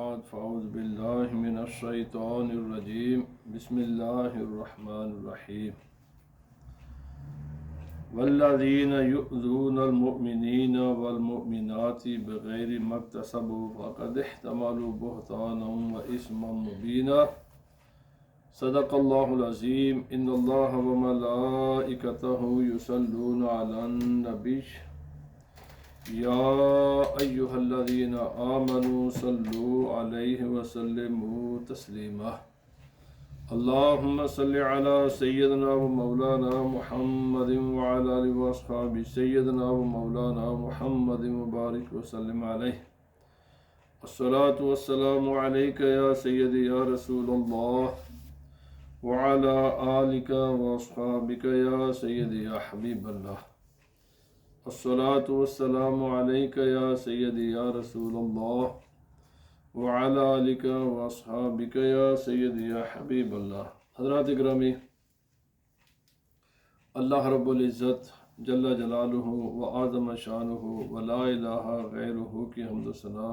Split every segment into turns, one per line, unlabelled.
بعد فاعوذ باللہ من الشیطان الرجیم بسم اللہ الرحمن الرحیم والذین یؤذون المؤمنین والمؤمنات بغیر ما اکتسبوا فقد احتملوا بہتانا واثما مبینا صدق اللہ العظیم ان اللہ وملائکتہ یصلون علی النبی یا ایہا الذین آمنوا صلوا علیہ وسلموا تسلیما اللہم صل علی سیدنا و مولانا محمد وعلی آلہ واصحاب سیدنا و مولانا محمد مبارک وسلم علیہ الصلاة والسلام علیک یا سیدی یا رسول اللہ وعلی آلک واصحابک یا سیدی یا حبیب اللہ الصلاة والسلام علیک یا سیدی یا رسول اللہ وعلی آلک واصحابک یا سیدی یا حبیب اللہ۔ حضرات گرامی، اللہ رب العزت جل جلالہ و اعظم شانہ و لا الہ غیرہ کی حمد و ثنا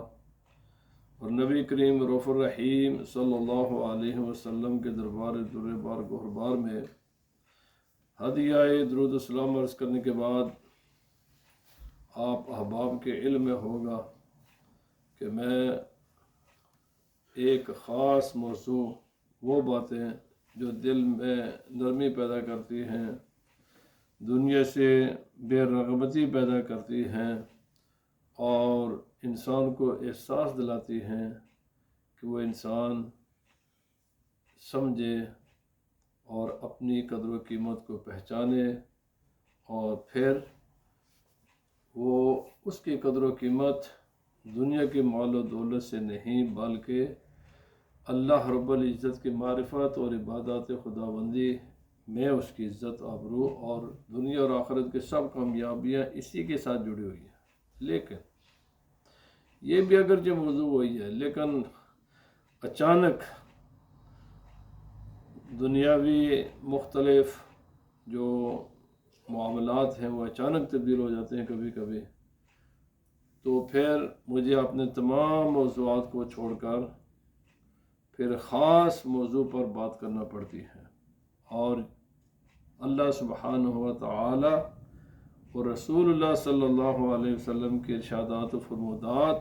اور نبی کریم رؤوف الرحیم صلی اللہ علیہ وسلم کے دربار در بار گہربار میں ہدیہ درود و سلام عرض کرنے کے بعد آپ احباب کے علم میں ہوگا کہ میں ایک خاص موضوع، وہ باتیں جو دل میں نرمی پیدا کرتی ہیں، دنیا سے بے رغبتی پیدا کرتی ہیں اور انسان کو احساس دلاتی ہیں کہ وہ انسان سمجھے اور اپنی قدر و قیمت کو پہچانے، اور پھر وہ اس کی قدر و قیمت دنیا کی مال و دولت سے نہیں بلکہ اللہ رب العزت کی معرفت اور عبادات خداوندی میں اس کی عزت آبرو اور دنیا اور آخرت کے سب کامیابیاں اسی کے ساتھ جڑی ہوئی ہیں۔ لیکن یہ بھی اگرچہ موضوع وہی ہے، لیکن اچانک دنیاوی مختلف جو معاملات ہیں وہ اچانک تبدیل ہو جاتے ہیں کبھی کبھی، تو پھر مجھے اپنے تمام موضوعات کو چھوڑ کر پھر خاص موضوع پر بات کرنا پڑتی ہے، اور اللہ سبحانہ و تعالی اور رسول اللہ صلی اللہ علیہ وسلم کے ارشادات و فرمودات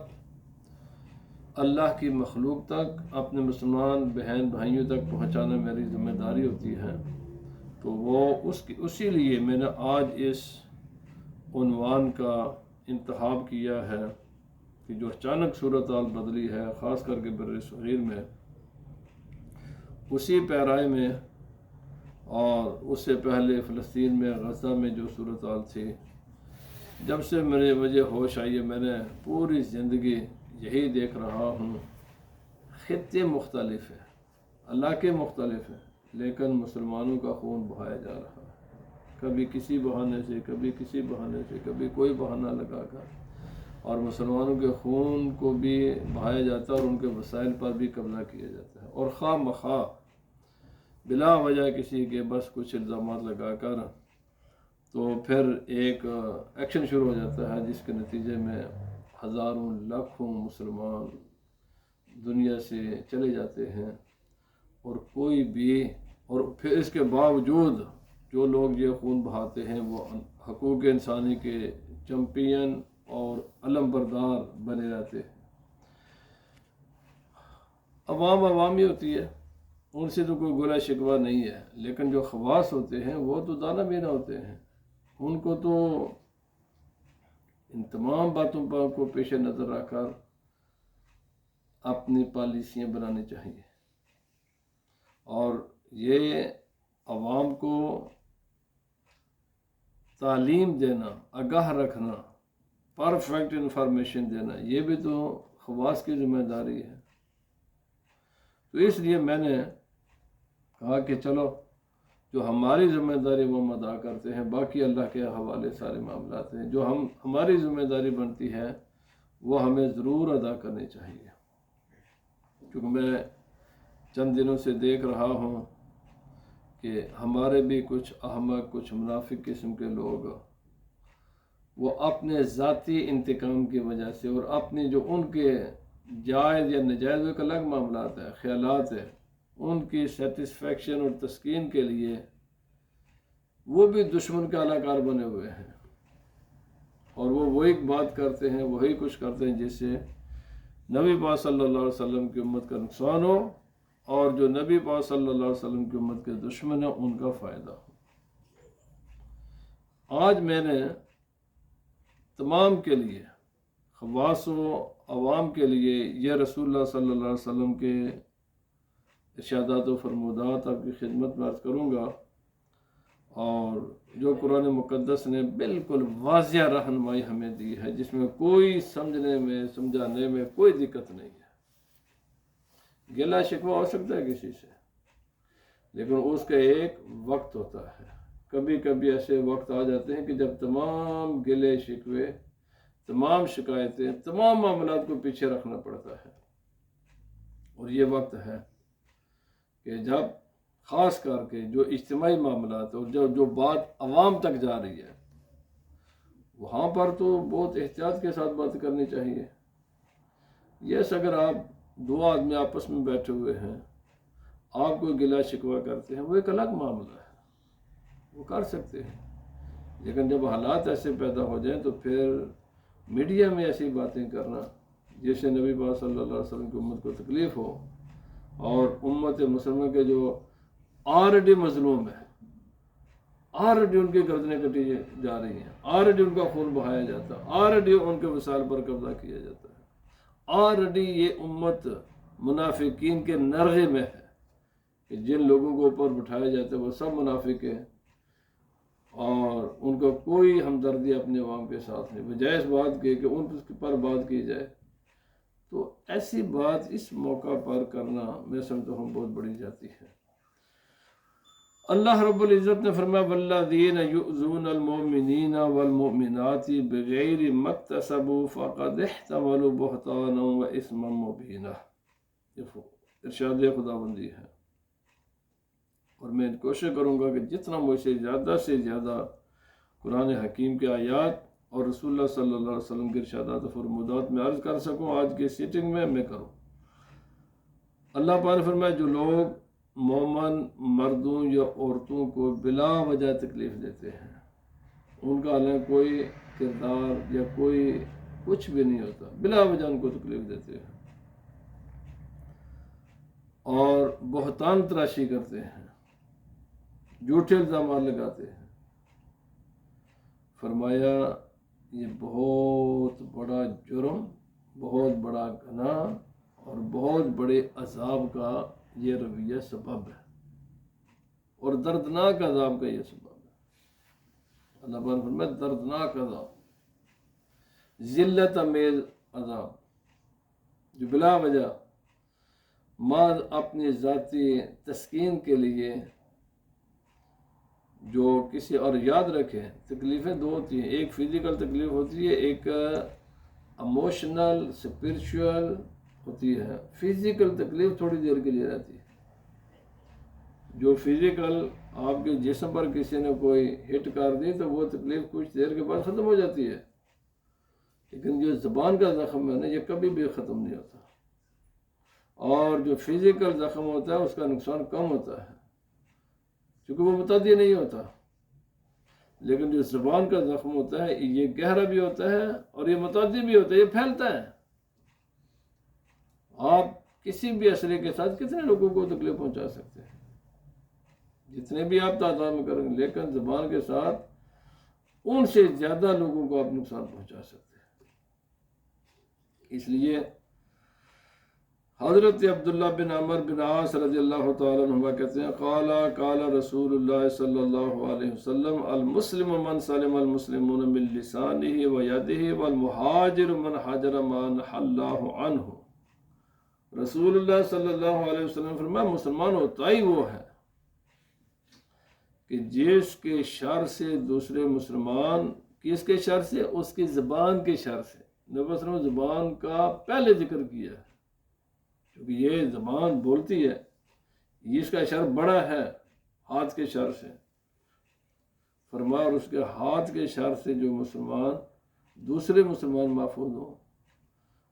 اللہ کی مخلوق تک، اپنے مسلمان بہن بھائیوں تک پہنچانا میری ذمہ داری ہوتی ہے۔ تو وہ اسی لیے میں نے آج اس عنوان کا انتخاب کیا ہے کہ جو اچانک صورتحال بدلی ہے خاص کر کے بر صغیر میں، اسی پیرائے میں اور اس سے پہلے فلسطین میں، غزہ میں جو صورتحال تھی، جب سے مجھے ہوش آئی ہے میں نے پوری زندگی یہی دیکھ رہا ہوں، خطے مختلف ہیں، علاقے مختلف ہیں، لیکن مسلمانوں کا خون بہایا جا رہا ہے، کبھی کسی بہانے سے، کبھی کسی بہانے سے، کبھی کوئی بہانہ لگا کر، اور مسلمانوں کے خون کو بھی بہایا جاتا ہے اور ان کے وسائل پر بھی قبضہ کیا جاتا ہے، اور خواہ مخواہ بلا وجہ کسی کے بس کچھ الزامات لگا کر تو پھر ایک ایکشن شروع ہو جاتا ہے، جس کے نتیجے میں ہزاروں لاکھوں مسلمان دنیا سے چلے جاتے ہیں، اور کوئی بھی، اور پھر اس کے باوجود جو لوگ یہ خون بہاتے ہیں وہ حقوق انسانی کے چمپئن اور علم بردار بنے رہتے ہیں۔ عوام عوامی ہوتی ہے، ان سے تو کوئی گلہ شکوہ نہیں ہے، لیکن جو خواص ہوتے ہیں وہ تو دانہ بینا ہوتے ہیں، ان کو تو ان تمام باتوں پر کو پیش نظر رکھ کر اپنی پالیسیاں بنانی چاہیے، اور یہ عوام کو تعلیم دینا، آگاہ رکھنا، پرفیکٹ انفارمیشن دینا، یہ بھی تو خواص کی ذمہ داری ہے۔ تو اس لیے میں نے کہا کہ چلو جو ہماری ذمہ داری وہ ہم ادا کرتے ہیں، باقی اللہ کے حوالے سارے معاملات ہیں، جو ہماری ذمہ داری بنتی ہے وہ ہمیں ضرور ادا کرنی چاہیے، کیونکہ میں چند دنوں سے دیکھ رہا ہوں کہ ہمارے بھی کچھ احمق، کچھ منافق قسم کے لوگ وہ اپنے ذاتی انتقام کی وجہ سے اور اپنی جو ان کے جائز یا نجائز وہ ایک الگ معاملات ہے، خیالات ہے، ان کی سیٹسفیکشن اور تسکین کے لیے وہ بھی دشمن کے اعلی کار بنے ہوئے ہیں، اور وہ وہی بات کرتے ہیں، وہی کچھ کرتے ہیں جس سے نبی پاک صلی اللہ علیہ وسلم کی امت کا نقصان ہو، اور جو نبی پاک صلی اللہ علیہ وسلم کی امت کے دشمن ہیں ان کا فائدہ ہو۔ آج میں نے تمام کے لیے، خواص و عوام کے لیے، یہ رسول اللہ صلی اللہ علیہ وسلم کے ارشادات و فرمودات آپ کی خدمت میں عرض کروں گا، اور جو قرآن مقدس نے بالکل واضح رہنمائی ہمیں دی ہے، جس میں کوئی سمجھنے میں سمجھانے میں کوئی دقت نہیں ہے۔ گلہ شکوہ ہو سکتا ہے کسی سے، لیکن اس کا ایک وقت ہوتا ہے۔ کبھی کبھی ایسے وقت آ جاتے ہیں کہ جب تمام گلے شکوے، تمام شکایتیں، تمام معاملات کو پیچھے رکھنا پڑتا ہے، اور یہ وقت ہے کہ جب خاص کر کے جو اجتماعی معاملات اور جو بات عوام تک جا رہی ہے، وہاں پر تو بہت احتیاط کے ساتھ بات کرنی چاہیے۔ یس، اگر آپ دو آدمی آپس میں بیٹھے ہوئے ہیں، آپ کو گلہ شکوہ کرتے ہیں، وہ ایک الگ معاملہ ہے، وہ کر سکتے ہیں، لیکن جب حالات ایسے پیدا ہو جائیں تو پھر میڈیا میں ایسی باتیں کرنا جس سے نبی پاک صلی اللہ علیہ وسلم کی امت کو تکلیف ہو، اور امت مسلمہ کے جو آلریڈی مظلوم ہے، آلریڈی ان کی گردنیں کٹی جا رہی ہیں، آلریڈی ان کا خون بہایا جاتا ہے، آلریڈی ان کے وسائل پر قبضہ کیا جاتا ہے، آلریڈی یہ امت منافقین کے نرغے میں ہے کہ جن لوگوں کو اوپر بٹھایا جاتا ہے وہ سب منافق ہیں، اور ان کا کوئی ہمدردی اپنے عوام کے ساتھ نہیں، بجائے اس بات کے کہ ان پر بات کی جائے۔ تو ایسی بات اس موقع پر کرنا میں سمجھتا ہوں بہت بڑی جاتی ہے۔ اللہ رب العزت نے فرمایا والذین یؤذون المؤمنین والمؤمنات بغیر ما اکتسبوا فقد احتملوا بہتانا واثما مبینا، ارشاد خداوندی ہے، اور میں کوشش کروں گا کہ جتنا مجھ سے زیادہ قرآن حکیم کے آیات اور رسول اللہ صلی اللہ علیہ وسلم کے ارشادات و فرمودات میں عرض کر سکوں آج کی سیٹنگ میں کروں۔ اللہ پاک نے فرمایا جو لوگ مومن مردوں یا عورتوں کو بلا وجہ تکلیف دیتے ہیں، ان کا حالانکہ کوئی کردار یا کوئی کچھ بھی نہیں ہوتا، بلا وجہ ان کو تکلیف دیتے ہیں اور بہتان تراشی کرتے ہیں، جھوٹے الزامات لگاتے ہیں، فرمایا یہ بہت بڑا جرم، بہت بڑا گناہ اور بہت بڑے عذاب کا یہ رویہ سبب ہے، اور دردناک عذاب کا یہ سبب ہے۔ اللہ پاک فرمایا دردناک عذاب، ذلت امیز عذاب، جو بلا وجہ محض اپنی ذاتی تسکین کے لیے جو کسی، اور یاد رکھیں تکلیفیں دو ہوتی ہیں، ایک فزیکل تکلیف ہوتی ہے، ایک ایموشنل اسپرچول ہوتی ہے۔ فزیکل تکلیف تھوڑی دیر کے لیے رہتی ہے، جو فزیکل آپ کے جسم پر کسی نے کوئی ہٹ کر دی تو وہ تکلیف کچھ دیر کے بعد ختم ہو جاتی ہے، لیکن جو زبان کا زخم ہے نا یہ کبھی بھی ختم نہیں ہوتا، اور جو فزیکل زخم ہوتا ہے اس کا نقصان کم ہوتا ہے کیونکہ وہ متعدی نہیں ہوتا، لیکن جو زبان کا زخم ہوتا ہے یہ گہرا بھی ہوتا ہے اور یہ متعدی بھی ہوتا ہے، یہ پھیلتا ہے۔ آپ کسی بھی اسلحے کے ساتھ کتنے لوگوں کو تکلیف پہنچا سکتے ہیں، جتنے بھی آپ تعداد میں کریں گے، لیکن زبان کے ساتھ ان سے زیادہ لوگوں کو آپ نقصان پہنچا سکتے ہیں۔ اس لیے حضرت عبداللہ بن عمر بن عاص رضی اللہ تعالیٰ عنہ کہتے ہیں قال رسول اللہ صلی اللہ علیہ وسلم المسلم من سلم المسلمون من لسانہ ویدہ والمہاجر من حجر ما نہى اللہ عنہ۔ رسول اللہ صلی اللہ علیہ وسلم فرمایا مسلمان ہوتا ہی وہ ہے کہ جس کے شر سے دوسرے مسلمان، کس کے شر سے؟ اس کی زبان کے شر سے۔ نبی صلی اللہ علیہ وسلم زبان کا پہلے ذکر کیا ہے کیونکہ یہ زبان بولتی ہے، اس کا شر بڑا ہے ہاتھ کے شر سے، فرمایا اور اس کے ہاتھ کے شر سے جو مسلمان دوسرے مسلمان محفوظ ہوں،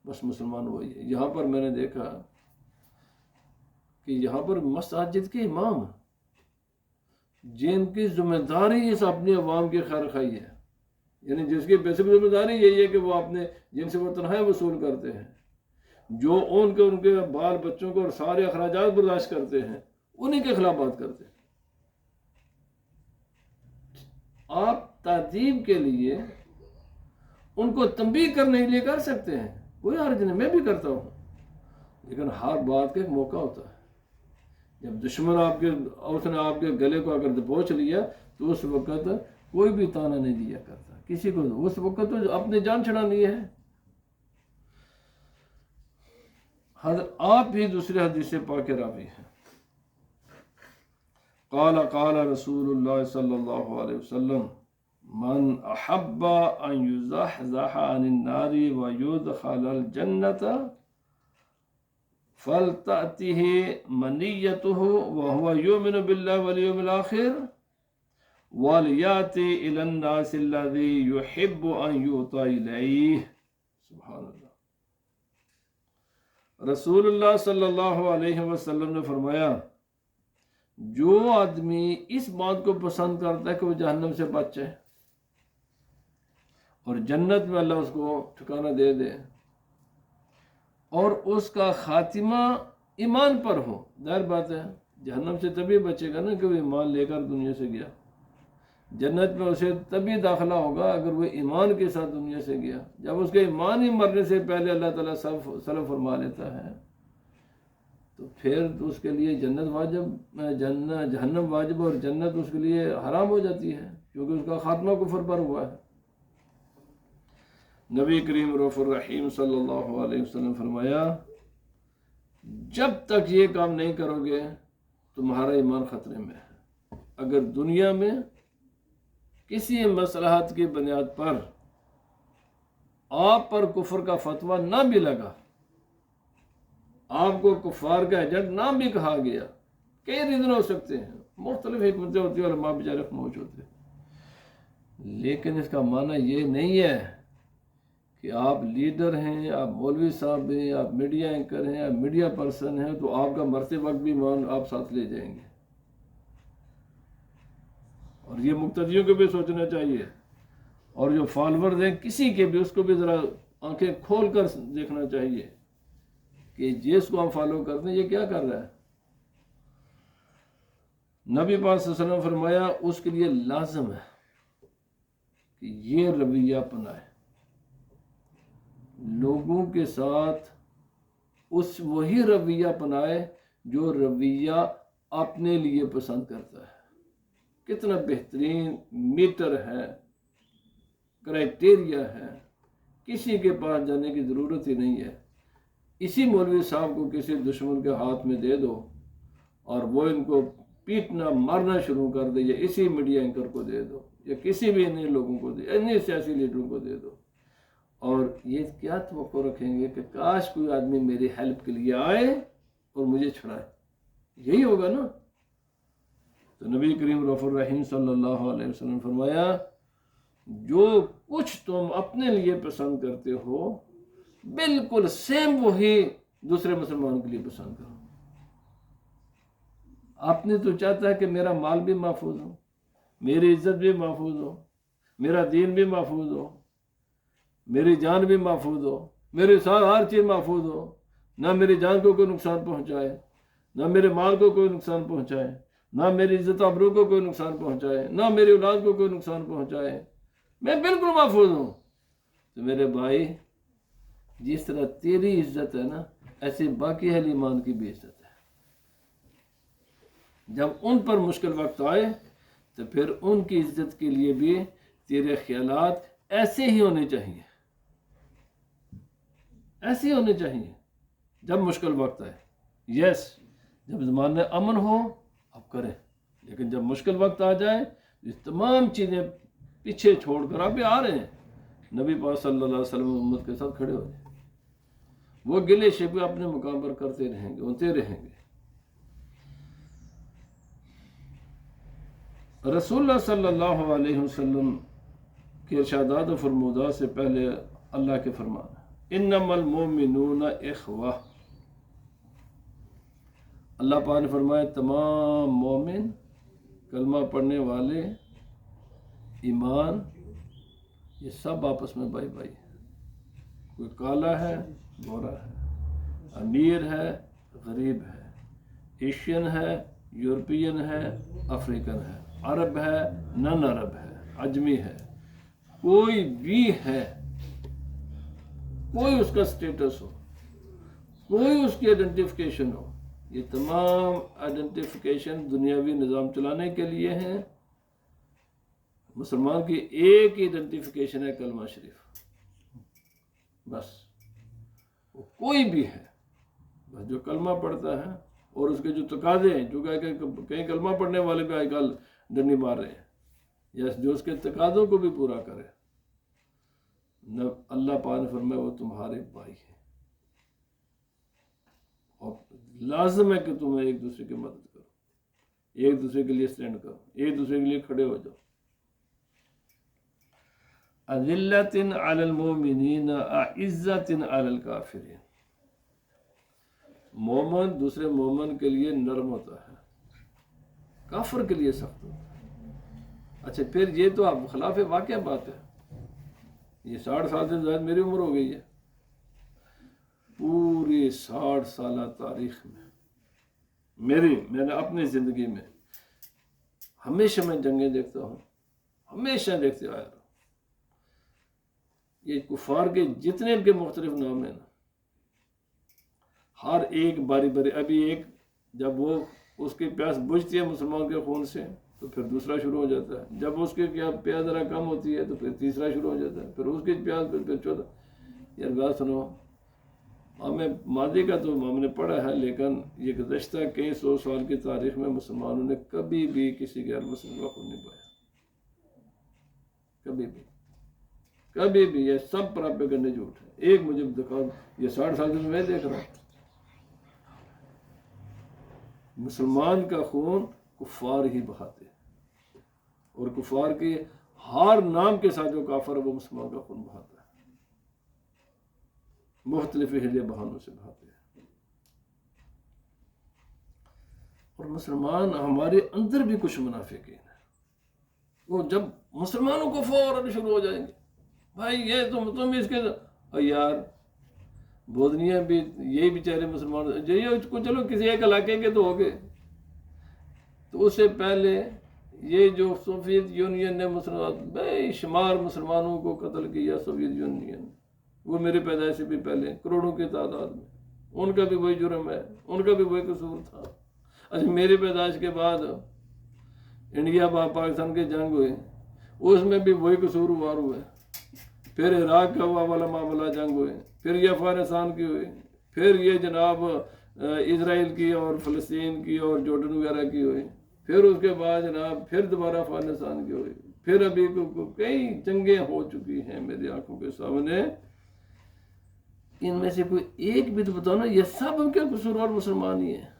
بس مسلمان وہی ہے۔ یہاں پر میں نے دیکھا کہ یہاں پر مساجد کے امام جن کی ذمہ داری اس اپنی عوام کی خیر خواہی ہے، یعنی جس کی بیسک ذمہ داری یہی ہے کہ وہ اپنے جن سے وہ تنخواہیں وصول کرتے ہیں، جو ان کے بال بچوں کو اور سارے اخراجات برداشت کرتے ہیں، انہی کے خلاف بات کرتے ہیں۔ آپ تعذیب کے لیے ان کو تنبیہ کرنے کے لیے کر سکتے ہیں، کوئی حرج نہیں، میں بھی کرتا ہوں، لیکن ہر بات کا ایک موقع ہوتا ہے۔ جب دشمن اس نے آپ کے گلے کو اگر دبوچ لیا تو اس وقت کوئی بھی تانا نہیں دیا کرتا کسی کو، اس وقت تو اپنی جان چھڑانی ہے۔ آپ بھی دوسرے حدیث پاک راوی ہیں۔ قال رسول اللہ صلی اللہ علیہ وسلم من احب ان یزحزح عن النار ویدخل الجنة فلتأته منیته وهو یؤمن باللہ والیوم الآخر ولیأتی الی الناس الذی یحب ان یؤتی الیہ۔ سبحان اللہ۔ رسول اللہ صلی اللہ علیہ وسلم نے فرمایا، جو آدمی اس بات کو پسند کرتا ہے کہ وہ جہنم سے بچ جائے اور جنت میں اللہ اس کو ٹھکانہ دے دے، اور اس کا خاتمہ ایمان پر ہو، ظاہر بات ہے جہنم سے تبھی بچے گا نا کہ وہ ایمان لے کر دنیا سے گیا، جنت میں اسے تبھی داخلہ ہوگا اگر وہ ایمان کے ساتھ دنیا سے گیا۔ جب اس کے ایمان ہی مرنے سے پہلے اللہ تعالیٰ سلف فرما لیتا ہے تو پھر تو اس کے لیے جنت واجب، جہنم واجب اور جنت اس کے لیے حرام ہو جاتی ہے، کیونکہ اس کا خاتمہ کفر پر ہوا ہے۔ نبی کریم رؤوف الرحیم صلی اللہ علیہ وسلم فرمایا، جب تک یہ کام نہیں کرو گے تمہارا ایمان خطرے میں ہے۔ اگر دنیا میں کسی مصلحت کی بنیاد پر آپ پر کفر کا فتویٰ نہ بھی لگا، آپ کو کفار کا ایجنٹ نہ بھی کہا گیا، کئی ریزن ہو سکتے ہیں، مختلف حکمتیں ہوتی ہیں، علماء بیچارے خاموش ہوتے ہیں، لیکن اس کا معنی یہ نہیں ہے کہ آپ لیڈر ہیں، آپ مولوی صاحب ہیں، آپ میڈیا اینکر ہیں، آپ میڈیا پرسن ہیں تو آپ کا مرتے وقت بھی ایمان آپ ساتھ لے جائیں گے۔ اور یہ مقتدیوں کو بھی سوچنا چاہیے، اور جو فالورز ہیں کسی کے بھی، اس کو بھی ذرا آنکھیں کھول کر دیکھنا چاہیے کہ جس کو ہم فالو کرتے ہیں یہ کیا کر رہا ہے۔ نبی پاک صلی اللہ علیہ وسلم فرمایا اس کے لیے لازم ہے کہ یہ رویہ اپنائے، لوگوں کے ساتھ وہی رویہ اپنائے جو رویہ اپنے لیے پسند کرتا ہے۔ کتنا بہترین میٹر ہے، کرائٹیریا ہے، کسی کے پاس جانے کی ضرورت ہی نہیں ہے۔ اسی مولوی صاحب کو کسی دشمن کے ہاتھ میں دے دو اور وہ ان کو پیٹنا مارنا شروع کر دے، یا اسی میڈیا اینکر کو دے دو، یا کسی بھی انہیں لوگوں کو دے، انہیں سیاسی لیڈروں کو دے دو، اور یہ کیا توقع رکھیں گے کہ کاش کوئی آدمی میری ہیلپ کے لیے آئے اور مجھے چھڑائے، یہی ہوگا نا۔ تو نبی کریم رؤوف الرحیم صلی اللہ علیہ وسلم فرمایا، جو کچھ تم اپنے لیے پسند کرتے ہو بالکل سیم وہی دوسرے مسلمان کے لیے پسند کرو۔ آپ نے تو چاہتا ہے کہ میرا مال بھی محفوظ ہو، میری عزت بھی محفوظ ہو، میرا دین بھی محفوظ ہو، میری جان بھی محفوظ ہو، میرے ساتھ ہر چیز محفوظ ہو، نہ میری جان کو کوئی نقصان پہنچائے، نہ میرے مال کو کوئی نقصان پہنچائے، نہ میری عزت آبرو کو کوئی نقصان پہنچائے، نہ میری اولاد کو کوئی نقصان پہنچائے، میں بالکل محفوظ ہوں۔ تو میرے بھائی، جس طرح تیری عزت ہے نا، ایسے باقی اہل ایمان کی بھی عزت ہے۔ جب ان پر مشکل وقت آئے تو پھر ان کی عزت کے لیے بھی تیرے خیالات ایسے ہی ہونے چاہیے، ایسے ہی ہونے چاہیے جب مشکل وقت آئے۔ یس، جب زمانے امن ہو اب کریں، لیکن جب مشکل وقت آ جائے یہ تمام چیزیں پیچھے چھوڑ کر ابھی آ رہے ہیں، نبی پاک صلی اللہ علیہ وسلم امت کے ساتھ کھڑے ہو جائیں، وہ گلے شکوے اپنے مقام پر کرتے رہیں گے، ہوتے رہیں گے۔ رسول اللہ صلی اللہ علیہ وسلم کے ارشادات و فرمودات سے پہلے اللہ کے فرمان ہے۔ انما المؤمنون اخوہ، اللہ پاک نے فرمایا تمام مومن کلمہ پڑھنے والے ایمان یہ سب آپس میں بھائی بھائی ہیں، کوئی کالا ہے گورا ہے، امیر ہے غریب ہے، ایشین ہے یورپین ہے افریقن ہے، عرب ہے نن عرب ہے، عجمی ہے، کوئی بھی ہے، کوئی اس کا سٹیٹس ہو، کوئی اس کی آئیڈینٹیفیکیشن ہو، یہ تمام آئیڈینٹیفیکیشن دنیاوی نظام چلانے کے لیے ہیں۔ مسلمان کی ایک ہی آئیڈینٹیفیکیشن ہے کلمہ شریف، بس وہ کوئی بھی ہے، بس جو کلمہ پڑھتا ہے اور اس کے جو تقاضے ہیں، جو کہ کئی کلمہ پڑھنے والے بھی آج کل ڈنڈی مار رہے ہیں، یا جو اس کے تقاضوں کو بھی پورا کرے، نہ اللہ پاک نے فرمایا وہ تمہارے بھائی ہیں، اور لازم ہے کہ تمہیں ایک دوسرے کی مدد کرو، ایک دوسرے کے لیے اسٹینڈ کرو، ایک دوسرے کے لیے کھڑے ہو جاؤ۔ اذلۃ علی المؤمنین اعزۃ علی الکافرین، مومن دوسرے مومن کے لیے نرم ہوتا ہے، کافر کے لیے سخت ہوتا ہے۔ اچھا پھر یہ تو آپ خلاف واقع بات ہے، یہ 60 سال سے زائد میری عمر ہو گئی ہے، پوری 60 سالہ تاریخ میں میں نے اپنی زندگی میں ہمیشہ میں جنگیں دیکھتا ہوں، ہمیشہ دیکھتے آیا رہا ہوں۔ یہ کفار کے جتنے ان کے مختلف نام ہیں نا، ہر ایک باری باری، ابھی ایک جب وہ اس کی پیاس بجھتی ہے مسلمان کے خون سے تو پھر دوسرا شروع ہو جاتا ہے، جب اس کی پیاس ذرا کم ہوتی ہے تو پھر تیسرا شروع ہو جاتا ہے، پھر اس کی پیاس پھر چوتھا۔ یار بات سنو، ہمیں ماضی کا تو ہم نے پڑھا ہے، لیکن یہ گزشتہ کئی 100 سال کی تاریخ میں مسلمانوں نے کبھی بھی کسی غیر مسلم کا خون نہیں پایا، کبھی بھی کبھی بھی۔ یہ سب پراپیگنڈے جھوٹ ہے۔ ایک مجھے دکھاؤ، یہ 60 سال سے میں دیکھ رہا ہوں، مسلمان کا خون کفار ہی بہاتے ہیں، اور کفار کے ہر نام کے ساتھ جو کافر ہے وہ مسلمان کا خون بہاتا ہے، مختلف ہیلے بہانوں سے بہاتے ہیں۔ اور مسلمان ہمارے اندر بھی کچھ منافقین ہیں، وہ جب مسلمانوں کو فوراً شروع ہو جائیں گے، بھائی یہ تم اس کے، اور یار بودنیاں بھی یہی بیچارے مسلمان، چلو کسی ایک علاقے کے تو ہو گئے، تو اس سے پہلے یہ جو سوویت یونین نے بے شمار مسلمانوں کو قتل کیا، سوویت یونین، وہ میرے پیدائش سے بھی پہلے کروڑوں کی تعداد میں، ان کا بھی وہی جرم ہے، ان کا بھی وہی قصور تھا۔ اچھا میری پیدائش کے بعد انڈیا پاکستان کے جنگ ہوئے، اس میں بھی وہی قصوروار ہوئے، پھر عراق کا والا معاملہ جنگ ہوئے، پھر یہ افغانستان کی ہوئی، پھر یہ جناب اسرائیل کی اور فلسطین کی اور جارڈن وغیرہ کی ہوئی، پھر اس کے بعد جناب پھر دوبارہ افغانستان کی ہوئی، پھر ابھی کئی جنگیں ہو چکی ہیں میری آنکھوں کے سامنے۔ ان میں سے کوئی ایک بھی تو بتاؤ نا، یہ سب ان کے قصور مسلمان ہی ہیں۔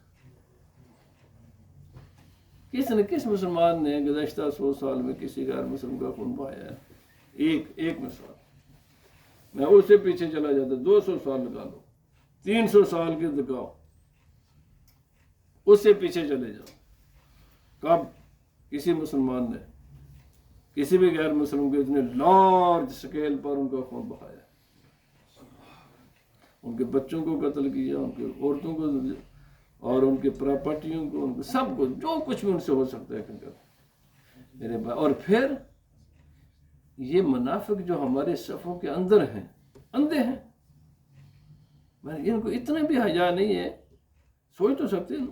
کس مسلمان نے گزشتہ 100 سال میں کسی غیر مسلم کا خون بہایا ہے؟ ایک مثال، میں اس سے پیچھے چلا جاتا، 200 سال لگا لو، 300 سال کے دکھاؤ، اس سے پیچھے چلے جاؤ، کب کسی مسلمان نے کسی بھی غیر مسلم کے اتنے لارج سکیل پر ان کا خون بہایا، ان کے بچوں کو قتل کیا، ان کے عورتوں کو اور ان کے پراپرٹیوں کو، ان کو سب کو، جو کچھ بھی ان سے ہو سکتا ہے میرے بھائی۔ اور پھر یہ منافق جو ہمارے صفوں کے اندر ہیں، اندھے ہیں، ان کو اتنا بھی حیا نہیں ہے، سوچ تو سکتے ہیں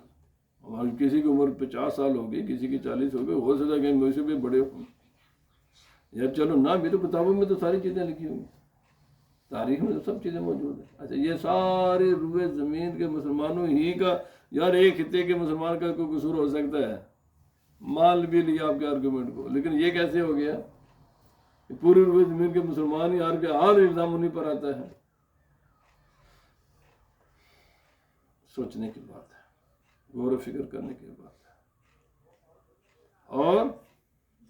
ہماری کسی کی عمر 50 سال ہوگی، کسی کی 40 ہوگی، ہو سکتا ہے کہ مجھ سے بھی بڑے ہوں، یار چلو نا، میری کتابوں میں تو ساری چیزیں لکھی ہوئی، تاریخ میں تو سب چیزیں موجود ہیں۔ اچھا یہ سارے روئے زمین کے مسلمانوں ہی کا، یار ایک خطے کے مسلمان کا کوئی قصور ہو سکتا ہے، مال بھی لیا آپ کے آرگومنٹ کو، لیکن یہ کیسے ہو گیا کہ پوری روئے زمین کے مسلمان ہی ہر الزام انہیں پر آتا ہے؟ سوچنے کی بات ہے، غور و فکر کرنے کی بات ہے، اور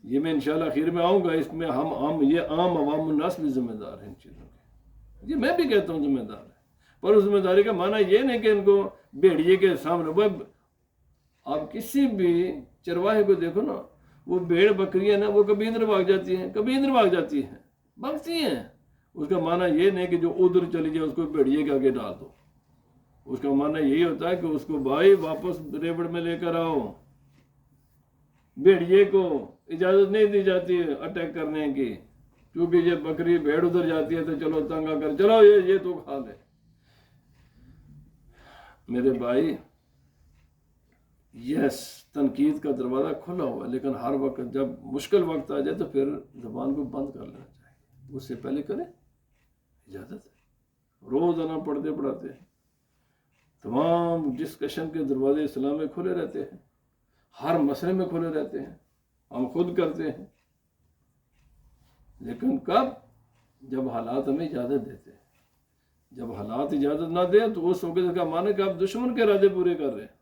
یہ میں انشاءاللہ آخر میں آؤں گا، اس میں ہم یہ عام عوام الناس بھی ذمہ دار ہیں ان چیزوں کے، یہ میں بھی کہتا ہوں ذمہ دار ہے، پر اس ذمہ داری کا معنی یہ نہیں کہ ان کو بھیڑیے کے سامنے، آپ کسی بھی چرواہے کو دیکھو نا، وہ بھیڑ بکریاں نا وہ کبھی ادھر بھاگ جاتی ہیں، کبھی ادھر بھاگ جاتی ہیں، بھاگتی ہیں۔ اس کا معنی یہ نہیں کہ جو ادھر چلی جائے اس کو بھیڑیے کے آگے ڈال دو، اس کا معنی یہی ہوتا ہے کہ اس کو بھائی واپس ریوڑ میں لے کر آؤ۔ بھیڑیے کو اجازت نہیں دی جاتی ہے اٹیک کرنے کی، کیونکہ یہ بکری بھیڑ ادھر جاتی ہے تو چلو تنگ آ کر چلو یہ تو کھا لے۔ میرے بھائی، یس تنقید کا دروازہ کھلا ہوا ہے، لیکن ہر وقت جب مشکل وقت آ جائے تو پھر زبان کو بند کر لینا چاہیے، اس سے پہلے کریں، اجازت ہے۔ روزانہ پڑھتے پڑھاتے ہیں، تمام ڈسکشن کے دروازے اسلام میں کھلے رہتے ہیں، ہر مسئلے میں کھلے رہتے ہیں، ہم خود کرتے ہیں، لیکن کب؟ جب حالات ہمیں اجازت دیتے ہیں۔ جب حالات اجازت نہ دیں تو اس وقت کا معنی کہ آپ دشمن کے ارادے پورے کر رہے ہیں۔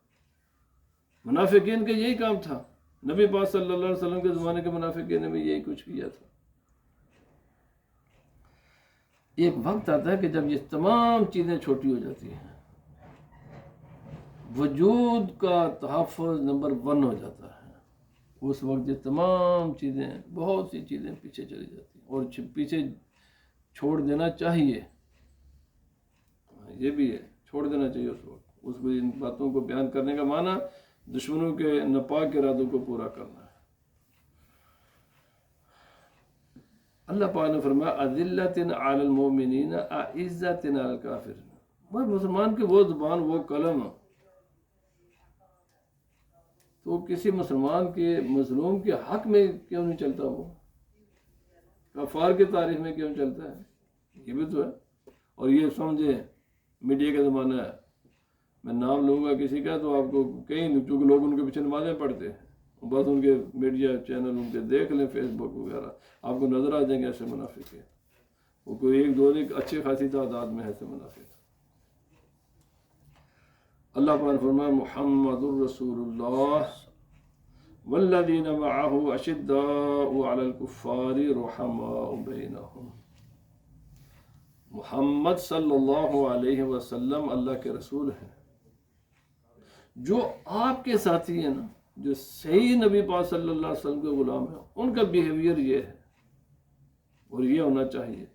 منافقین کا یہی کام تھا، نبی پاک صلی اللہ علیہ وسلم کے زمانے کے منافقین نے بھی یہی کچھ کیا تھا۔ ایک وقت آتا ہے کہ جب یہ تمام چیزیں چھوٹی ہو جاتی ہیں، وجود کا تحفظ نمبر 1 ہو جاتا ہے، اس وقت یہ تمام چیزیں، بہت سی چیزیں پیچھے چلی جاتی ہیں، اور پیچھے چھوڑ دینا چاہیے، یہ بھی ہے، چھوڑ دینا چاہیے اس وقت۔ اس کو ان باتوں کو بیان کرنے کا معنی دشمنوں کے ناپاک ارادوں کو پورا کرنا ہے۔ اللہ پاک نے فرمایا اذلۃ علی المؤمنین اعزۃ علی الکافرین، وہ مسلمان کی وہ زبان، وہ قلم، تو کسی مسلمان کے مظلوم کے حق میں کیوں نہیں چلتا، وہ کفار کی تعریف میں کیوں چلتا ہے؟ یہ بھی تو ہے۔ اور یہ سمجھے میڈیا کا زمانہ ہے، میں نام لوں گا کسی کا تو آپ کو کہیں، چونکہ لوگ ان کے پیچھے نمازیں پڑھتے ہیں، بس ان کے میڈیا چینل ان کے دیکھ لیں، فیس بک وغیرہ، آپ کو نظر آ جائیں گے ایسے منافق ہیں، وہ کوئی ایک دو ایک اچھی خاصی تعداد میں ایسے منافق۔ اللہ پاک نے فرمایا محمد الرسول اللہ والذین معہ اشداء علی الکفار رحماء بینہم۔ محمد صلی اللہ علیہ وسلم اللہ کے رسول ہیں، جو آپ کے ساتھی ہیں نا، جو صحیح نبی پاک صلی اللہ علیہ وسلم کے غلام ہیں، ان کا بیہیویئر یہ ہے، اور یہ ہونا چاہیے،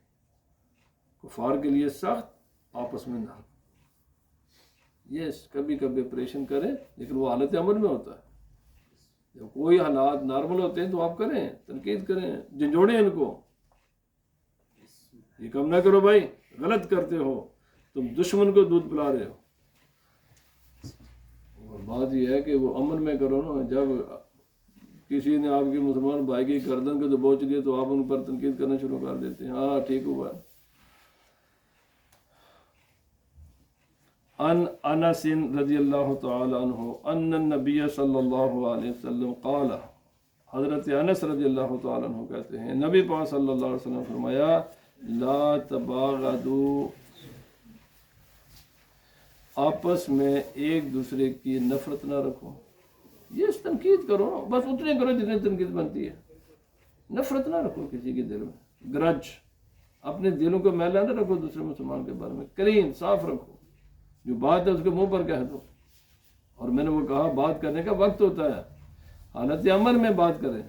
کفار کے لیے سخت، آپس میں نرم۔ یس کبھی کبھی آپریشن کریں، لیکن وہ حالت عمل میں ہوتا ہے۔ جب کوئی حالات نارمل ہوتے ہیں تو آپ کریں، تنقید کریں، جھنجھوڑیں ان کو، یہ کام نہ کرو بھائی، غلط کرتے ہو، تم دشمن کو دودھ پلا رہے ہو۔ اور بات یہ ہے کہ وہ امن میں کرو نا، جب کسی نے آپ کے مسلمان بھائی کی گردن کو دبوچ دیا تو آپ ان پر تنقید کرنا شروع کر دیتے ہیں، ہاں ٹھیک ہوا۔ ان انس رضی اللہ تعالی عنہ ان النبی صلی اللہ علیہ وسلم قال، حضرت انس رضی اللہ تعالی عنہ کہتے ہیں نبی پاک صلی اللہ علیہ وسلم فرمایا لا تباغضوا، آپس میں ایک دوسرے کی نفرت نہ رکھو۔ یہ تنقید کرو نا، بس اتنے کرو جتنے تنقید بنتی ہے، نفرت نہ رکھو کسی کے دل میں، گرج، اپنے دلوں کو میلا نہ رکھو دوسرے مسلمان کے بارے میں، کلین صاف رکھو، جو بات ہے اس کے منہ پر کہہ دو۔ اور میں نے وہ کہا بات کرنے کا وقت ہوتا ہے، حالت عمل میں بات کریں،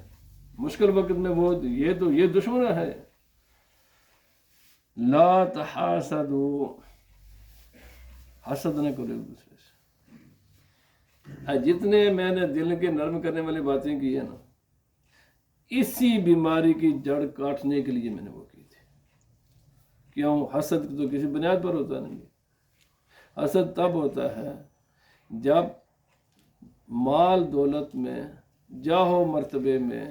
مشکل وقت میں وہ یہ دشمن ہے۔ لا تحاسدوا، حسد نہ کرو ایک دوسرے سے۔ جتنے میں نے دل کے نرم کرنے والی باتیں کی ہیں نا، اسی بیماری کی جڑ کاٹنے کے لیے میں نے وہ کی تھی۔ کیوں؟ حسد تو کسی بنیاد پر ہوتا نہیں ہے۔ حسد تب ہوتا ہے جب مال دولت میں، جاہ و مرتبے میں،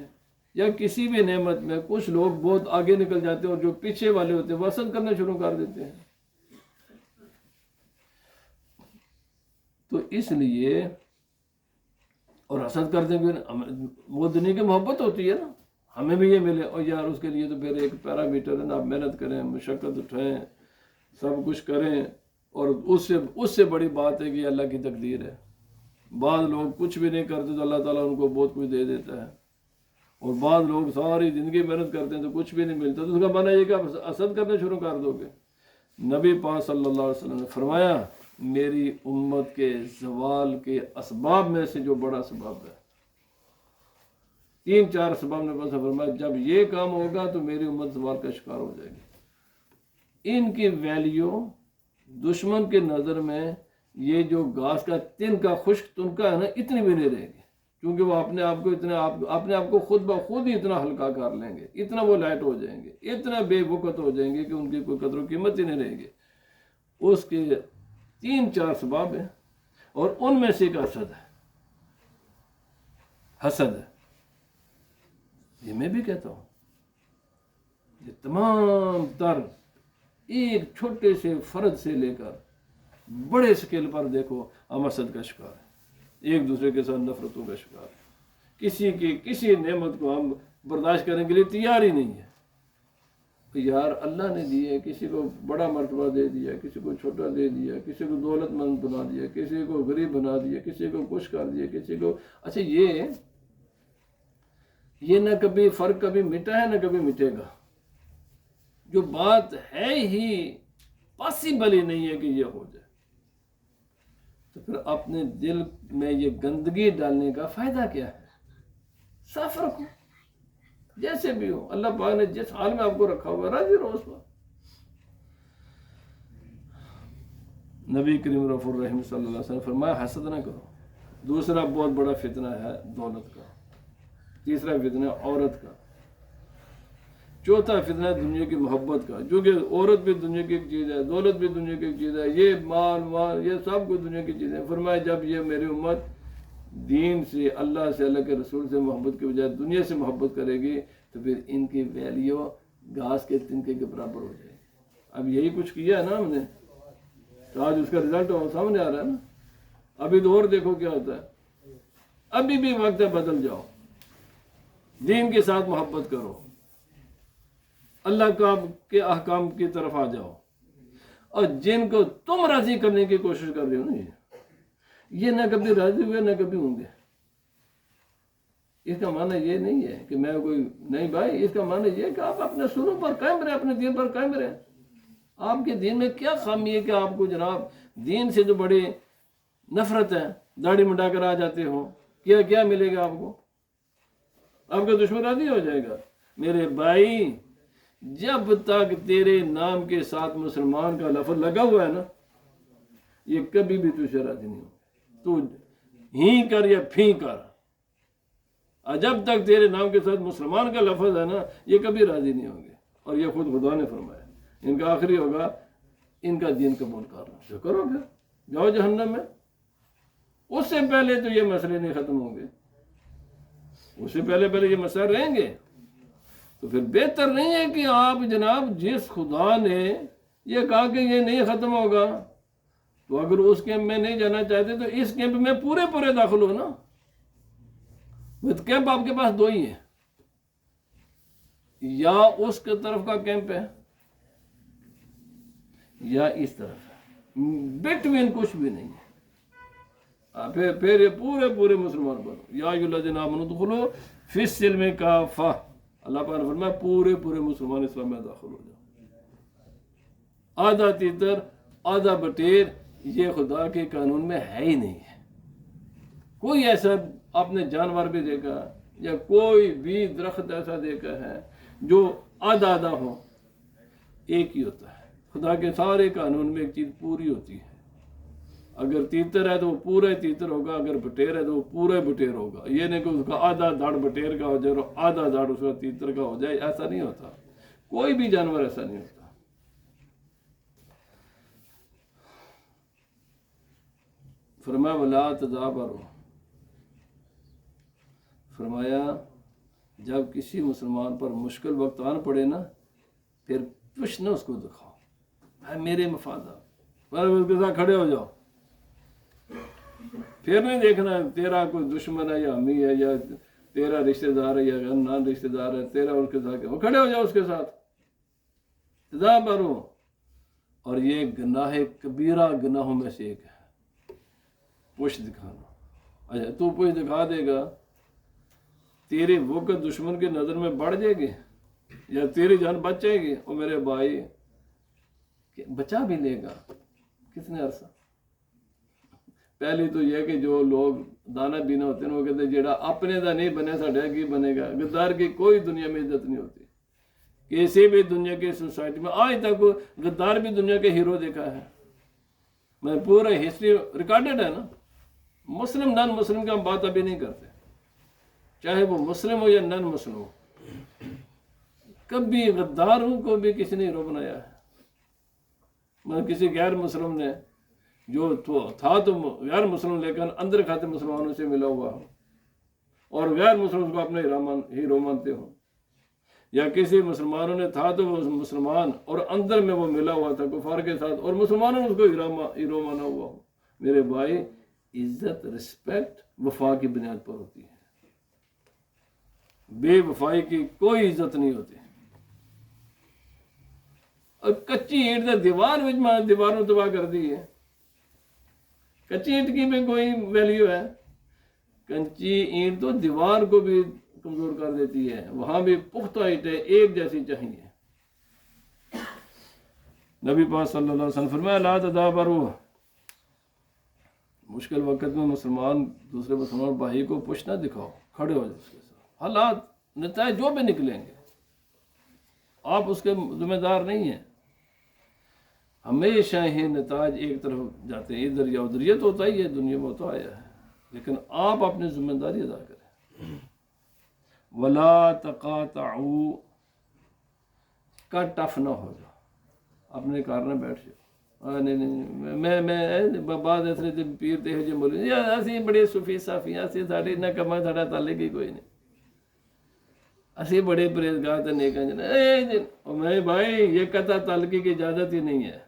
یا کسی بھی نعمت میں کچھ لوگ بہت آگے نکل جاتے ہیں اور جو پیچھے والے ہوتے ہیں وہ حسد کرنا شروع کر دیتے ہیں۔ تو اس لیے، اور حسد کرتے ہوئے وہ دنیا کی محبت ہوتی ہے نا، ہمیں بھی یہ ملے، اور یار اس کے لیے تو پھر ایک پیرامیٹر ہے نا، آپ محنت کریں، مشقت اٹھائیں، سب کچھ کریں، اور اس سے بڑی بات ہے کہ اللہ کی تقدیر ہے۔ بعض لوگ کچھ بھی نہیں کرتے تو اللہ تعالیٰ ان کو بہت کچھ دے دیتا ہے، اور بعض لوگ ساری زندگی محنت کرتے ہیں تو کچھ بھی نہیں ملتا، تو اس کا معنی یہ کہ آپ حسد کرنا شروع کر دو گے۔ نبی پاک صلی اللہ علیہ وسلم نے فرمایا میری امت کے زوال کے اسباب میں سے جو بڑا سبب ہے، 3-4 اسباب نے بس فرمایا جب یہ کام ہوگا تو میری امت زوال کا شکار ہو جائے گی۔ ان کی ویلیو دشمن کے نظر میں یہ جو گھاس کا تن کا خشک تنکا ہے نا، اتنی بھی نہیں رہے گی، کیونکہ وہ اپنے آپ کو خود بخود ہی اتنا ہلکا کر لیں گے، اتنا وہ لائٹ ہو جائیں گے، اتنا بے وقت ہو جائیں گے کہ ان کی کوئی قدر و قیمت ہی نہیں رہے گی۔ اس کے 3-4 سباب ہیں، اور ان میں سے ایک حسد ہے۔ حسد ہے، یہ میں بھی کہتا ہوں، یہ تمام تر ایک چھوٹے سے فرد سے لے کر بڑے اسکیل پر دیکھو ہم حسد کا شکار ہے، ایک دوسرے کے ساتھ نفرتوں کا شکار ہے، کسی نعمت کو ہم برداشت کرنے کے لیے تیار ہی نہیں ہے کہ یار اللہ نے دی ہے، کسی کو بڑا مرتبہ دے دیا، کسی کو چھوٹا دے دیا، کسی کو دولت مند بنا دیا، کسی کو غریب بنا دیا، کسی کو کچھ کر دیا، کسی کو اچھا یہ نہ کبھی فرق کبھی مٹا ہے نہ کبھی مٹے گا۔ جو بات ہے ہی پاسبل ہی نہیں ہے کہ یہ ہو جائے، تو پھر اپنے دل میں یہ گندگی ڈالنے کا فائدہ کیا ہے؟ صاف رکھو، جیسے بھی ہو، اللہ پاک نے جس حال میں آپ کو رکھا ہوا راضی رہو اس پر۔ نبی کریم رفیع الرحیم صلی اللہ علیہ وسلم فرمایا حسد نہ کرو۔ دوسرا بہت بڑا فتنہ ہے دولت کا، تیسرا فتنہ عورت کا، چوتھا فتنہ ہے دنیا کی محبت کا، جو کہ عورت بھی دنیا کی ایک چیز ہے، دولت بھی دنیا کی ایک چیز ہے، یہ مال یہ سب کچھ دنیا کی چیزیں۔ فرمایا جب یہ میری امت دین سے، اللہ سے، اللہ کے رسول سے محبت کے بجائے دنیا سے محبت کرے گی تو پھر ان کی ویلیو گھاس کے تنکے کے برابر ہو جائے گی۔ اب یہی کچھ کیا ہے نا ہم نے، تو آج اس کا رزلٹ سامنے آ رہا ہے نا۔ ابھی تو اور دیکھو کیا ہوتا ہے، ابھی بھی وقت ہے بدل جاؤ، دین کے ساتھ محبت کرو، اللہ کے احکام کی طرف آ جاؤ، اور جن کو تم راضی کرنے کی کوشش کر رہے ہو نا، یہ نہ کبھی راضی ہوئے نہ کبھی ہوں گے۔ اس کا معنی یہ نہیں ہے کہ میں کوئی نہیں بھائی، اس کا معنی یہ ہے کہ آپ اپنے سنوں پر قائم رہیں، اپنے دین پر قائم رہیں۔ آپ کے دین میں کیا خامی ہے کہ آپ کو جناب دین سے جو بڑی نفرت ہے، داڑھی منڈا کر آ جاتے ہو، کیا ملے گا آپ کو؟ آپ کا دشمن راضی ہو جائے گا۔ میرے بھائی جب تک تیرے نام کے ساتھ مسلمان کا لفظ لگا ہوا ہے نا، یہ کبھی بھی تجھے راضی نہیں ہو، تو ہی کر یا پھی کر، اور جب تک تیرے نام کے ساتھ مسلمان کا لفظ ہے نا، یہ کبھی راضی نہیں ہوں گے۔ اور یہ خود خدا نے فرمایا، ان کا آخری ہوگا ان کا دین قبول کرنا، جو کرو پھر جاؤ جہنم میں۔ اس سے پہلے تو یہ مسئلے نہیں ختم ہوں گے، اس سے پہلے یہ مسائل رہیں گے۔ تو پھر بہتر نہیں ہے کہ آپ جناب جس خدا نے یہ کہا کہ یہ نہیں ختم ہوگا، تو اگر اس کیمپ میں نہیں جانا چاہتے تو اس کیمپ میں پورے داخل ہو نا۔ کیمپ آپ کے پاس 2 ہی ہیں، یا اس کے طرف کا کیمپ ہے یا اس طرف ہے، بٹوین کچھ بھی نہیں ہے۔ پھر یہ پورے مسلمان بنو، یا ایھا الذین آمنوا ادخلوا فی السلم کافہ، اللہ پاک نے فرمایا پورے مسلمان اسلام میں داخل ہو جاؤ۔ آدھا تیتر آدھا بٹیر یہ خدا کے قانون میں ہے ہی نہیں ہے۔ کوئی ایسا آپ نے جانور بھی دیکھا یا کوئی بھی درخت ایسا دیکھا ہے جو آدھا ہو؟ ایک ہی ہوتا ہے۔ خدا کے سارے قانون میں ایک چیز پوری ہوتی ہے۔ اگر تیتر ہے تو وہ پورا تیتر ہوگا، اگر بٹیر ہے تو وہ پورا بٹیر ہوگا۔ یہ نہیں کہ اس کا آدھا دھڑ بٹیر کا ہو جائے اور آدھا دھڑ اس کا تیتر کا ہو جائے، ایسا نہیں ہوتا۔ کوئی بھی جانور ایسا نہیں ہوتا۔ فرمایا وَلَا تَدَابَرُوا، فرمایا جب کسی مسلمان پر مشکل وقت آن پڑے نا، پھر کچھ نہ اس کو دکھاؤ، بھائی میرے مفادات، اس کے ساتھ کھڑے ہو جاؤ۔ پھر نہیں دیکھنا تیرا کوئی دشمن ہے یا امی ہے یا تیرا رشتہ دار ہے یا نان رشتہ دار ہے، تیرا اس کے ساتھ کھڑے ہو جاؤ اس کے ساتھ۔ تدابروا، اور یہ گناہ کبیرہ گناہوں میں سے ایک ہے، پوچھ دکھانا۔ اچھا تو پوچھ دکھا دے گا، تیری وقت دشمن کی نظر میں بڑھ جائے گی یا تیری جان بچ جائے گی؟ اور میرے بھائی کہ بچا بھی لے گا کتنے عرصہ. پہلی تو یہ کہ جو لوگ دانا بینا ہوتے ہیں وہ کہتے ہیں جیڑا اپنے دا نہیں بنے ساڈا کی بنے گا. غدار کی کوئی دنیا میں عزت نہیں ہوتی. کسی بھی دنیا کی سوسائٹی میں آج تک غدار بھی دنیا کے ہیرو دیکھا ہے. میں پورا ہسٹری ریکارڈڈ ہے نا. مسلم نان مسلم کی ہم بات ابھی نہیں کرتے، چاہے وہ مسلم ہو یا نان مسلم ہو. کبھی غداروں کو بھی کسی نے ہیرو بنایا ہے. میں کسی غیر مسلم نے جو تھا تو غیر مسلم لیکن اندر کھاتے مسلمانوں سے ملا ہوا ہو اور غیر مسلم کو اپنے ہیرو مانتے ہو، یا کسی مسلمانوں نے تھا تو وہ مسلمان اور اندر میں وہ ملا ہوا تھا کفار کے ساتھ اور مسلمانوں نے اس کو ہیرو مانا ہوا ہو. میرے بھائی، عزت رسپیکٹ وفا کی بنیاد پر ہوتی ہے. بے وفائی کی کوئی عزت نہیں ہوتی. اور کچی اینٹ نے دیواروں تباہ کر دی ہے. کچی اینٹ کی بھی کوئی ویلیو ہے؟ کچی اینٹ تو دیوار کو بھی کمزور کر دیتی ہے. وہاں بھی پختہ اینٹیں ایک جیسی چاہیے. نبی پاک صلی اللہ علیہ وسلم فرمایا لا تدابروا، مشکل وقت میں مسلمان دوسرے مسلمان بھائی کو پش نہ دکھاؤ، کھڑے ہو جائے اس کے ساتھ. حالات نتائج جو بھی نکلیں گے آپ اس کے ذمہ دار نہیں ہیں. ہمیشہ ہی نتائج ایک طرف جاتے ہیں، ادھر یا ادھر. یہ تو ہوتا ہی ہے، دنیا میں ہوتا آیا ہے. لیکن آپ اپنی ذمہ داری ادا کریں. ولا تقاطعوا، کٹ آف نہ ہو جاؤ، اپنے کار نہ بیٹھ جاؤ. نہیں میں بعد ایسے پیر تے جو بولے اسی بڑے صوفی صافی ہیں، اسی ساڈے نہ کما ساڈا تعلق ہی کوئی نہیں، اسی بڑے پرہیزگار تے نیک ہیں. میں بھائی یہ قطع تعلقی کی اجازت ہی نہیں ہے.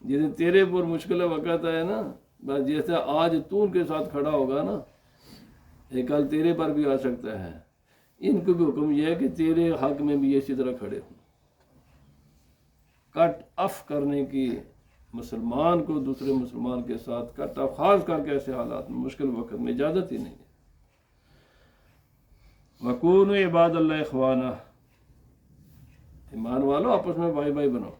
جس تیرے پر مشکل وقت ہے نا، بس جیسے آج تو ان کے ساتھ کھڑا ہوگا نا، ایک کل تیرے پر بھی آ سکتا ہے. ان کو بھی حکم یہ ہے کہ تیرے حق میں بھی اسی طرح کھڑے ہوں. کٹ آف کرنے کی، مسلمان کو دوسرے مسلمان کے ساتھ کٹ آف، خاص کر کے ایسے حالات میں مشکل وقت میں اجازت ہی نہیں ہے. وَكُونُوا عِبَادَ اللَّهِ إِخْوَانًا، ایمان والو آپس میں بھائی بھائی بنو.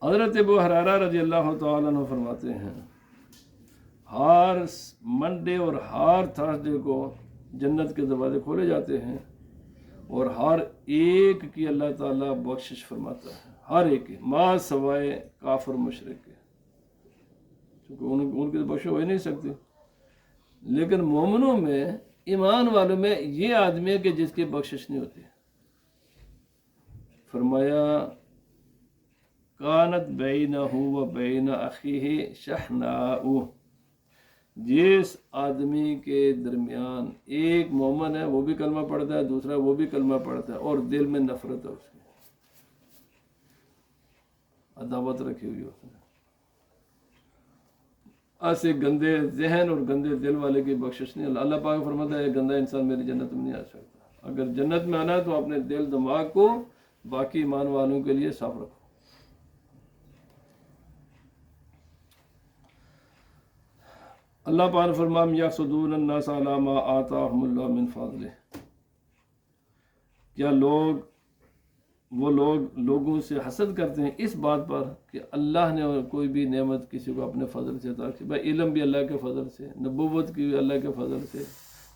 حضرت ابو ہریرہ رضی اللہ تعالیٰ عنہ فرماتے ہیں ہر منڈے اور ہر تھرسڈے کو جنت کے دروازے کھولے جاتے ہیں اور ہر ایک کی اللہ تعالیٰ بخشش فرماتا ہے. ہر ایک کی، ما سوائے کافر مشرک کے، چونکہ ان کی تو بخش ہو ہی نہیں سکتی. لیکن مومنوں میں، ایمان والوں میں یہ آدمی ہے کہ جس کی بخشش نہیں ہوتی. فرمایا کانت بینہ و بین اخیہ شحناء، جس آدمی کے درمیان ایک مومن ہے وہ بھی کلمہ پڑھتا ہے، دوسرا وہ بھی کلمہ پڑھتا ہے اور دل میں نفرت ہے، اس کی عداوت رکھی ہوئی اس نے، ایسے گندے ذہن اور گندے دل والے کی بخشش نہیں. اللہ پاک فرماتا ہے گندا انسان میری جنت میں نہیں آ سکتا. اگر جنت میں آنا ہے تو اپنے دل دماغ کو باقی ایمان والوں کے لیے صاف رکھو. اللہ پاک نے فرمایا یحسدون الناس علی ما آتاہم اللہ من فضلہ، کیا وہ لوگ لوگوں سے حسد کرتے ہیں اس بات پر کہ اللہ نے کوئی بھی نعمت کسی کو اپنے فضل سے عطا کی. بھائی علم بھی اللہ کے فضل سے، نبوت کی بھی اللہ کے فضل سے،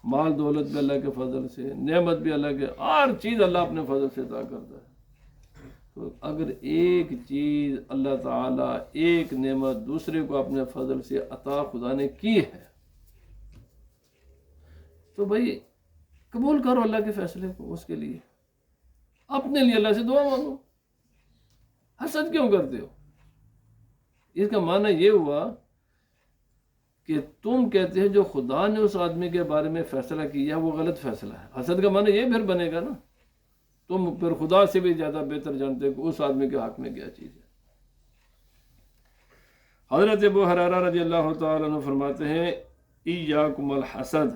مال دولت بھی اللہ کے فضل سے، نعمت بھی اللہ کے، ہر چیز اللہ اپنے فضل سے عطا کرتا ہے. تو اگر ایک چیز اللہ تعالیٰ، ایک نعمت دوسرے کو اپنے فضل سے عطا خدا نے کی ہے تو بھائی قبول کرو اللہ کے فیصلے کو. اس کے لیے اپنے لیے اللہ سے دعا مانگو. حسد کیوں کرتے ہو؟ اس کا معنی یہ ہوا کہ تم کہتے ہیں جو خدا نے اس آدمی کے بارے میں فیصلہ کیا وہ غلط فیصلہ ہے. حسد کا معنی یہ پھر بنے گا نا، تم پھر خدا سے بھی زیادہ بہتر جانتے کہ اس آدمی کے حق میں کیا چیز ہے. حضرت ابو ہریرہ رضی اللہ تعالیٰ عنہ فرماتے ہیں ایاکم الحسد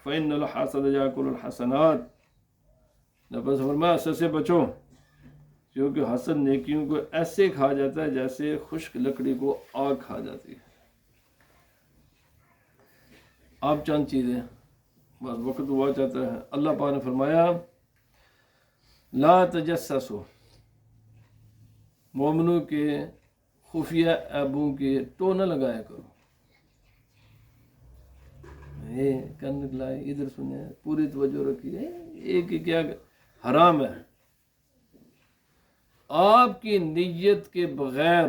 فإن الحسد یاکل الحسنات. نبی فرمایا حسد سے بچو کیونکہ حسد نیکیوں کو ایسے کھا جاتا ہے جیسے خشک لکڑی کو آگ کھا جاتی ہے. آپ چند چیزیں، بس وقت ہوا چاہتا ہے. اللہ پاک نے فرمایا لا تجسسو، مومنوں کے خفیہ عیبوں کے تو نہ لگایا کرو. کن لائے ادھر سنیں، پوری توجہ رکھیے. ایک ہی کیا حرام ہے. آپ کی نیت کے بغیر،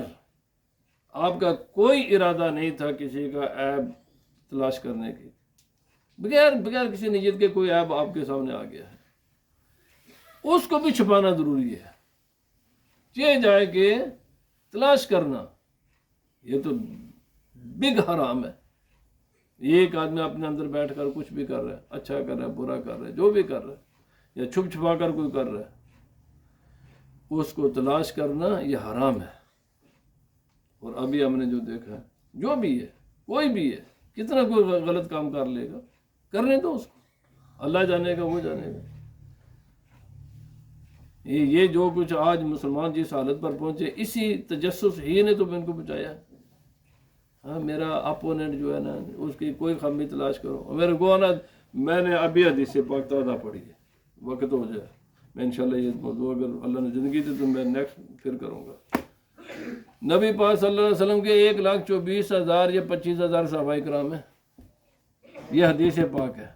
آپ کا کوئی ارادہ نہیں تھا کسی کا عیب تلاش کرنے کی، بغیر کسی نیت کے کوئی عیب آپ کے سامنے آ گیا ہے، اس کو بھی چھپانا ضروری ہے. یہ جائے کہ تلاش کرنا، یہ تو بگ حرام ہے. ایک آدمی اپنے اندر بیٹھ کر کچھ بھی کر رہا ہے، اچھا کر رہا ہے، برا کر رہا ہے، جو بھی کر رہا ہے، یا چھپ چھپا کر کوئی کر رہا ہے، اس کو تلاش کرنا یہ حرام ہے. اور ابھی ہم نے جو دیکھا ہے، جو بھی ہے، کوئی بھی ہے، کتنا کوئی غلط کام کر لے گا، کرنے دو اس کو، اللہ جانے گا، وہ جانے گا. یہ جو کچھ آج مسلمان جس حالت پر پہنچے، اسی تجسس ہی نے تو ان کو بچایا. ہاں، میرا اپوننٹ جو ہے نا، اس کی کوئی خامی تلاش کرو. میرے کو نا، میں نے ابھی حدیث پاک تازہ پڑھی ہے، وقت ہو جائے میں انشاءاللہ یہ موضوع اگر اللہ نے زندگی دی تو میں نیکسٹ پھر کروں گا. نبی پاک صلی اللہ علیہ وسلم کے 1,24,000 یا 25,000 صحابہ کرام ہیں. یہ حدیث پاک ہے.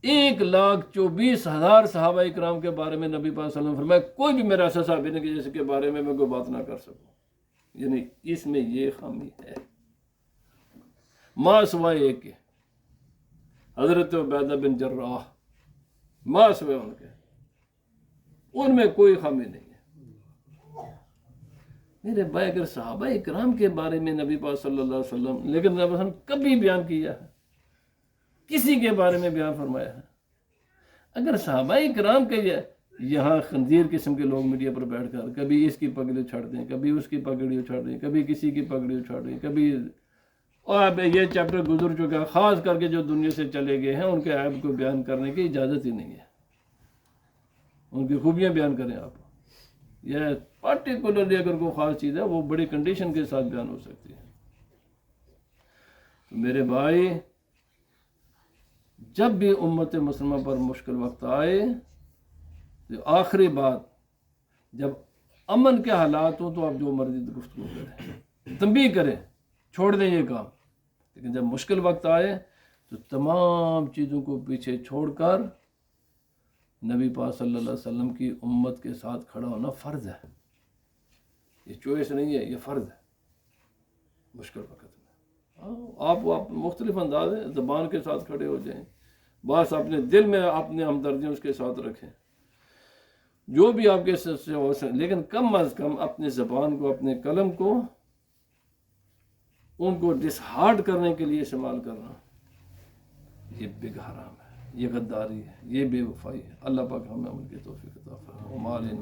1,24,000 صحابہ کرام کے بارے میں نبی پاک صلی اللہ علیہ وسلم فرمایا کوئی بھی میرا ایسا صحابی نہیں کہ جس کے بارے میں کوئی بات نہ کر سکوں. یعنی اس میں یہ خامی ہے. ماں سوائے ایک کے، حضرت عبیدہ بن جراح، ماں سوائے ان کے، ان میں کوئی خامی نہیں ہے. میرے بھائی، اگر صحابہ اکرام کے بارے میں نبی پاک صلی اللہ علیہ وسلم، لیکن نبی وسلم کبھی بیان کیا ہے، کسی کے بارے میں بیان فرمایا ہے؟ اگر صحابہ اکرام کے یہاں خنزیر قسم کے لوگ میڈیا پر بیٹھ کر کبھی اس کی پگڑی اچھاڑ دیں، کبھی اس کی پگڑی اچھاڑ دیں، کبھی کسی کی پگڑی اچھاڑ دیں، کبھی، اور اب یہ چیپٹر گزر چکا، خاص کر کے جو دنیا سے چلے گئے ہیں ان کے عیب کو بیان کرنے کی اجازت ہی نہیں ہے. ان کی خوبیاں بیان کریں آپ. یہ پرٹیکولرلی اگر کوئی خاص چیز ہے وہ بڑی کنڈیشن کے ساتھ بیان ہو سکتی ہے. تو میرے بھائی، جب بھی امت مسلمہ پر مشکل وقت آئے، تو آخری بات، جب امن کے حالات ہوں تو آپ جو مرضی گفتگو کریں، تنبیہ کریں، چھوڑ دیں یہ کام. لیکن جب مشکل وقت آئے تو تمام چیزوں کو پیچھے چھوڑ کر نبی پاک صلی اللہ علیہ وسلم کی امت کے ساتھ کھڑا ہونا فرض ہے. یہ چوائس نہیں ہے، یہ فرض ہے. مشکل وقت میں آپ مختلف انداز ہیں، زبان کے ساتھ کھڑے ہو جائیں، بس اپنے دل میں اپنے ہمدردیوں اس کے ساتھ رکھیں، جو بھی آپ کے سے ہو سکے، لیکن کم از کم اپنے زبان کو، اپنے قلم کو، ان کو ڈسہارڈ کرنے کے لیے استعمال کرنا، یہ بگ حرام ہے، یہ غداری ہے، یہ بے وفائی ہے. اللہ پاک ہمیں عمل کی توفیق عطا فرمائے.